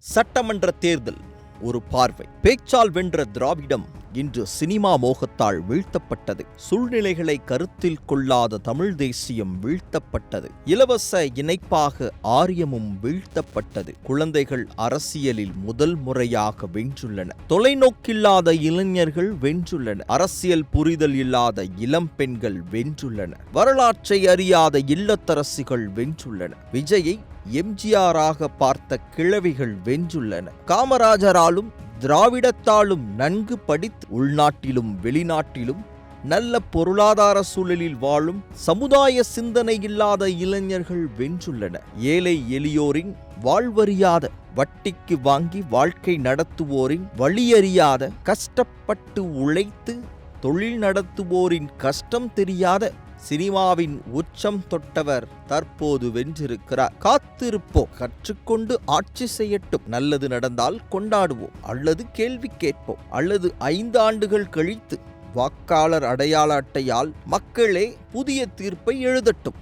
சட்டமன்ற தேர்தல் ஒரு பார்வை. பேச்சால் வென்ற திராவிடம் இன்று சினிமா மோகத்தால் வீழ்த்தப்பட்டது. சூழ்நிலைகளை கருத்தில் கொள்ளாத தமிழ் தேசியம் வீழ்த்தப்பட்டது. இலவச இணைப்பாக ஆரியமும் வீழ்த்தப்பட்டது. குழந்தைகள் அரசியலில் முதல் முறையாக வென்றுள்ளன. தொலைநோக்கில்லாத இளைஞர்கள் வென்றுள்ளனர். அரசியல் புரிதல் இல்லாத இளம் பெண்கள் வென்றுள்ளனர். வரலாற்றை அறியாத இல்லத்தரசிகள் வென்றுள்ளனர். விஜயை எம்ஜிஆராக பார்த்த கிழவிகள் வென்றுள்ளனர். காமராஜராலும் திராவிடத்தாலும் நன்கு படித்து உள்நாட்டிலும் வெளிநாட்டிலும் நல்ல பொருளாதார சூழலில் வாழும் சமுதாய சிந்தனை இல்லாத இளைஞர்கள் வென்றுள்ளனர். ஏழை எளியோரின் வாழ்வறியாத, வட்டிக்கு வாங்கி வாழ்க்கை நடத்துவோரின் வழியறியாத, கஷ்டப்பட்டு உழைத்து தொழில் நடத்துவோரின் கஷ்டம் தெரியாத சினிமாவின் உச்சம் தொட்டவர் தற்போது வென்றிருக்கிறார். காத்திருப்போம். கற்றுக்கொண்டு ஆட்சி செய்யட்டும். நல்லது நடந்தால் கொண்டாடுவோம், அல்லது கேள்வி கேட்போம், அல்லது 5 ஆண்டுகள் கழித்து வாக்காளர் அடையாள அட்டையால் மக்களே புதிய தீர்ப்பை எழுதட்டும்.